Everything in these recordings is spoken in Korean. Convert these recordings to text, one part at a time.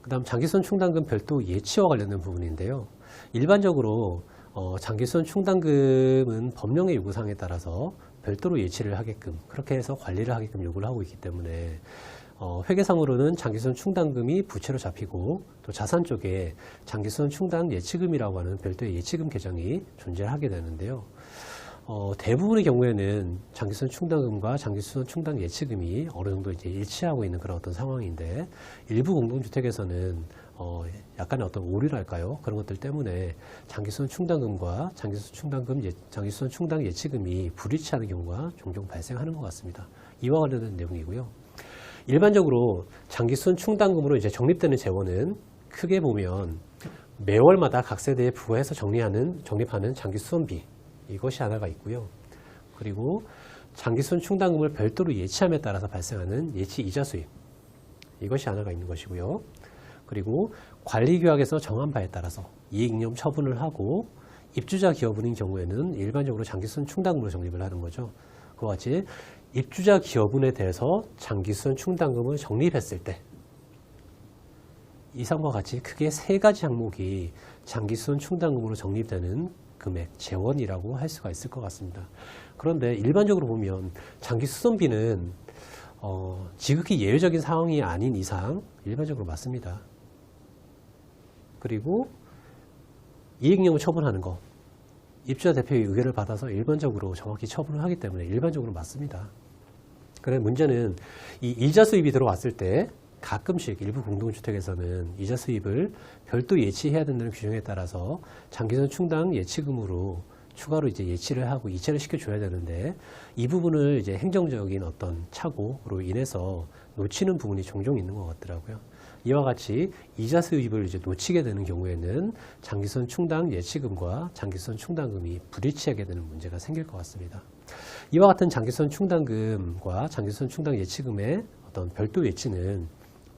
그 다음 장기손 충당금 별도 예치와 관련된 부분인데요. 일반적으로 장기손 충당금은 법령의 요구사항에 따라서 별도로 예치를 하게끔, 그렇게 해서 관리를 하게끔 요구를 하고 있기 때문에 회계상으로는 장기손 충당금이 부채로 잡히고, 또 자산 쪽에 장기손 충당 예치금이라고 하는 별도의 예치금 계정이 존재하게 되는데요. 대부분의 경우에는 장기손 충당금과 장기손 충당 예치금이 어느 정도 이제 일치하고 있는 그런 어떤 상황인데, 일부 공동주택에서는 약간의 어떤 오류랄까요? 그런 것들 때문에 장기손 충당금과 장기손 충당 예치금이 불일치하는 경우가 종종 발생하는 것 같습니다. 이와 관련된 내용이고요. 일반적으로 장기손 충당금으로 이제 적립되는 재원은 크게 보면 매월마다 각 세대에 부과해서 적립하는 장기수선비, 이것이 하나가 있고요. 그리고 장기손 충당금을 별도로 예치함에 따라서 발생하는 예치 이자 수입, 이것이 하나가 있는 것이고요. 그리고 관리규약에서 정한 바에 따라서 이익잉여 처분을 하고, 입주자 기여분인 경우에는 일반적으로 장기손 충당금으로 적립을 하는 거죠. 그와 같이 입주자 기여분에 대해서 장기손 충당금을 적립했을 때 이상과 같이 크게 세 가지 항목이 장기손 충당금으로 적립되는 금액, 재원이라고 할 수가 있을 것 같습니다. 그런데 일반적으로 보면 장기수선비는 지극히 예외적인 상황이 아닌 이상 일반적으로 맞습니다. 그리고 이익잉여 처분하는 거, 입주자 대표의 의견을 받아서 일반적으로 정확히 처분을 하기 때문에 일반적으로 맞습니다. 그런데 문제는 이 이자 수입이 들어왔을 때 가끔씩 일부 공동주택에서는 이자 수입을 별도 예치해야 된다는 규정에 따라서 장기손 충당 예치금으로 추가로 이제 예치를 하고 이체를 시켜줘야 되는데, 이 부분을 이제 행정적인 어떤 착오로 인해서 놓치는 부분이 종종 있는 것 같더라고요. 이와 같이 이자 수입을 이제 놓치게 되는 경우에는 장기손 충당 예치금과 장기손 충당금이 불일치하게 되는 문제가 생길 것 같습니다. 이와 같은 장기손 충당금과 장기손 충당 예치금의 어떤 별도 예치는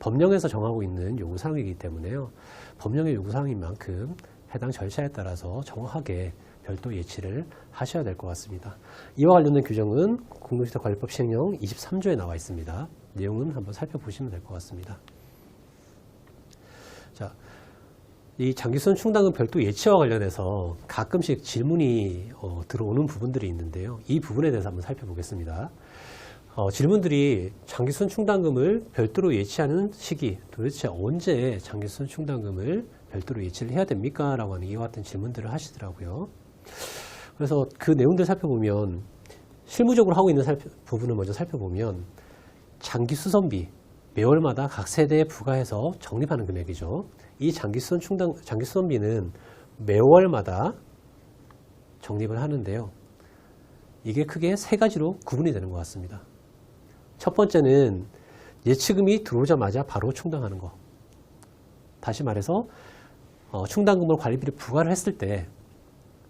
법령에서 정하고 있는 요구사항이기 때문에요. 법령의 요구사항인 만큼 해당 절차에 따라서 정확하게 별도 예치를 하셔야 될 것 같습니다. 이와 관련된 규정은 공동주택관리법 시행령 23조에 나와 있습니다. 내용은 한번 살펴보시면 될 것 같습니다. 자, 이 장기손 충당금 별도 예치와 관련해서 가끔씩 질문이 들어오는 부분들이 있는데요. 이 부분에 대해서 한번 살펴보겠습니다. 질문들이 장기손 충당금을 별도로 예치하는 시기, 도대체 언제 장기손 충당금을 별도로 예치를 해야 됩니까? 라고 하는 이와 같은 질문들을 하시더라고요. 그래서 그 내용들 살펴보면, 실무적으로 하고 있는 부분을 먼저 살펴보면, 장기수선비, 매월마다 각 세대에 부과해서 적립하는 금액이죠. 이 장기수선비는 매월마다 적립을 하는데요. 이게 크게 세 가지로 구분이 되는 것 같습니다. 첫 번째는 예치금이 들어오자마자 바로 충당하는 거. 다시 말해서 충당금을 관리비를 부과를 했을 때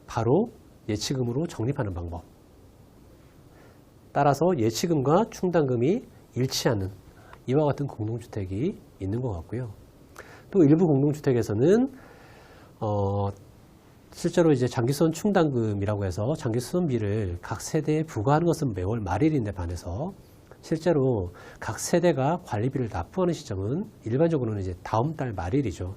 바로 예치금으로 적립하는 방법. 따라서 예치금과 충당금이 일치하는 이와 같은 공동주택이 있는 것 같고요. 또 일부 공동주택에서는 실제로 이제 장기손 충당금이라고 해서 장기수선비를 각 세대에 부과하는 것은 매월 말일인데 반해서 실제로 각 세대가 관리비를 납부하는 시점은 일반적으로는 이제 다음 달 말일이죠.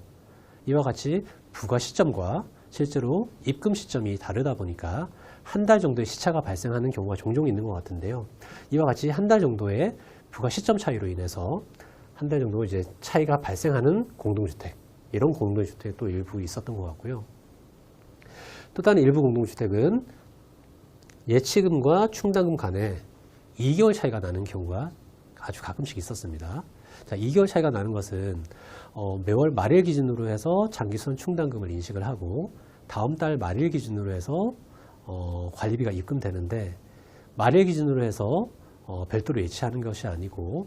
이와 같이 부과 시점과 실제로 입금 시점이 다르다 보니까 한 달 정도의 시차가 발생하는 경우가 종종 있는 것 같은데요. 이와 같이 한 달 정도의 부과 시점 차이로 인해서 한 달 정도 이제 차이가 발생하는 공동주택, 이런 공동주택도 일부 있었던 것 같고요. 또 다른 일부 공동주택은 예치금과 충당금 간에 2개월 차이가 나는 경우가 아주 가끔씩 있었습니다. 자, 2개월 차이가 나는 것은 매월 말일 기준으로 해서 장기손 충당금을 인식을 하고 다음 달 말일 기준으로 해서 관리비가 입금되는데, 말일 기준으로 해서 별도로 예치하는 것이 아니고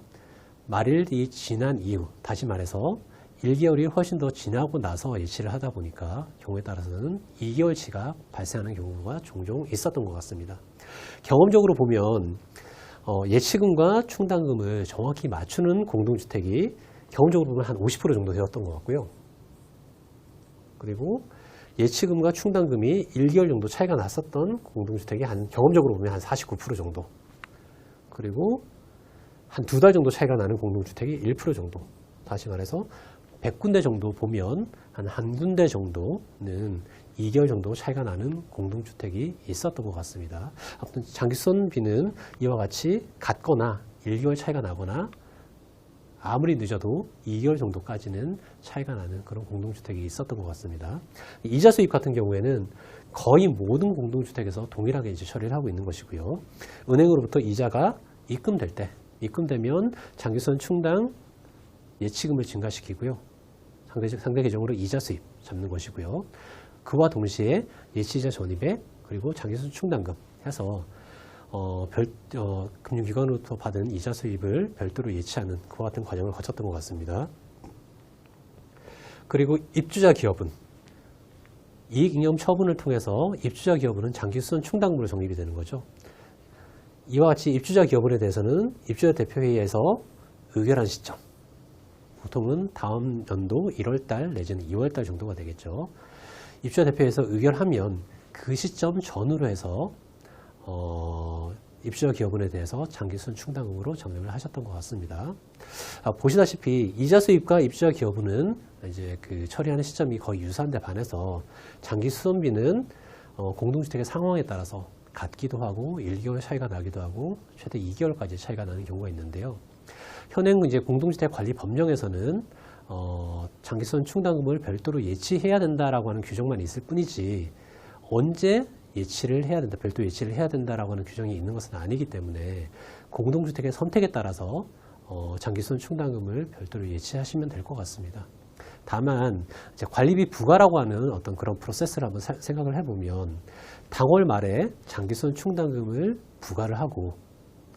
말일이 지난 이후, 다시 말해서 1개월이 훨씬 더 지나고 나서 예치를 하다 보니까 경우에 따라서는 2개월치가 발생하는 경우가 종종 있었던 것 같습니다. 경험적으로 보면 예치금과 충당금을 정확히 맞추는 공동주택이 경험적으로 보면 한 50% 정도 되었던 것 같고요. 그리고 예치금과 충당금이 1개월 정도 차이가 났었던 공동주택이 경험적으로 보면 한 49% 정도, 그리고 한 2달 정도 차이가 나는 공동주택이 1% 정도, 다시 말해서 100군데 정도 보면 한 군데 정도는 2개월 정도 차이가 나는 공동주택이 있었던 것 같습니다. 아무튼 장기수선비는 이와 같이 같거나 1개월 차이가 나거나 아무리 늦어도 2개월 정도까지는 차이가 나는 그런 공동주택이 있었던 것 같습니다. 이자 수입 같은 경우에는 거의 모든 공동주택에서 동일하게 이제 처리를 하고 있는 것이고요. 은행으로부터 이자가 입금되면 장기수선 충당 예치금을 증가시키고요. 상대 계정으로 이자 수입 잡는 것이고요. 그와 동시에 예치이자 전입액 그리고 장기수선 충당금 해서 금융기관으로부터 받은 이자 수입을 별도로 예치하는 그와 같은 과정을 거쳤던 것 같습니다. 그리고 입주자 기업은 이익잉여 처분을 통해서 입주자 기업은 장기수선 충당금으로 적립이 되는 거죠. 이와 같이 입주자 기업에 대해서는 입주자 대표회의에서 의결한 시점, 보통은 다음 연도 1월달 내지는 2월달 정도가 되겠죠. 입주자 대표회의에서 의결하면 그 시점 전후로 해서 입주자 기업원에 대해서 장기수선 충당금으로 적립을 하셨던 것 같습니다. 보시다시피 이자 수입과 입주자 기업은 이제 그 처리하는 시점이 거의 유사한데 반해서 장기수선비는 공동주택의 상황에 따라서 같기도 하고 1개월 차이가 나기도 하고 최대 2개월까지 차이가 나는 경우가 있는데요. 현행 이제 공동주택 관리 법령에서는 장기수선 충당금을 별도로 예치해야 된다라고 하는 규정만 있을 뿐이지 언제 예치를 해야 된다, 별도 예치를 해야 된다라고 하는 규정이 있는 것은 아니기 때문에 공동주택의 선택에 따라서 장기수선 충당금을 별도로 예치하시면 될 것 같습니다. 다만 이제 관리비 부과라고 하는 어떤 그런 프로세스를 한번 생각을 해보면 당월 말에 장기수선 충당금을 부과를 하고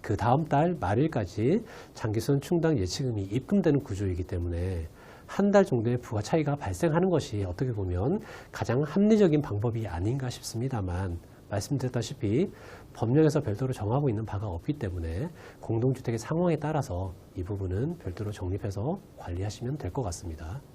그 다음 달 말일까지 장기수선 충당 예치금이 입금되는 구조이기 때문에 한 달 정도의 부과 차이가 발생하는 것이 어떻게 보면 가장 합리적인 방법이 아닌가 싶습니다만 말씀드렸다시피 법령에서 별도로 정하고 있는 바가 없기 때문에 공동주택의 상황에 따라서 이 부분은 별도로 적립해서 관리하시면 될 것 같습니다.